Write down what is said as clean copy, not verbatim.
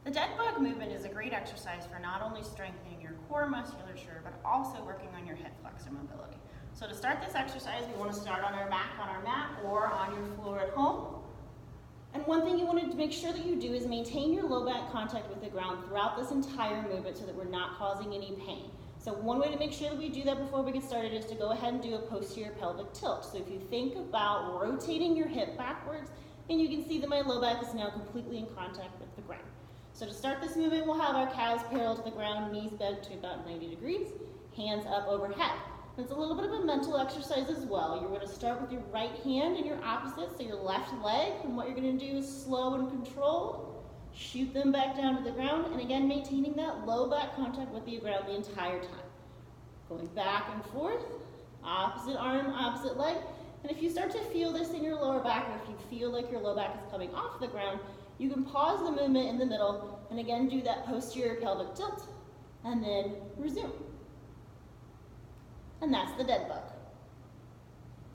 The dead bug movement is a great exercise for not only strengthening your core musculature, but also working on your hip flexor mobility. So to start this exercise, we want to start on our back on our mat or on your floor at home. And one thing you want to make sure that you do is maintain your low back contact with the ground throughout this entire movement so that we're not causing any pain. So one way to make sure that we do that before we get started is to go ahead and do a posterior pelvic tilt. So if you think about rotating your hip backwards, and you can see that my low back is now completely in contact with the ground. So to start this movement, we'll have our calves parallel to the ground, knees bent to about 90 degrees, hands up overhead. It's a little bit of a mental exercise as well. You're going to start with your right hand and your opposite, so your left leg, and what you're going to do is slow and controlled, shoot them back down to the ground, and again maintaining that low back contact with the ground the entire time. Going back and forth, opposite arm, opposite leg, and if you start to feel this in your lower back, or if you feel like your low back is coming off the ground, you can pause the movement in the middle, and again do that posterior pelvic tilt, and then resume. And that's the dead bug.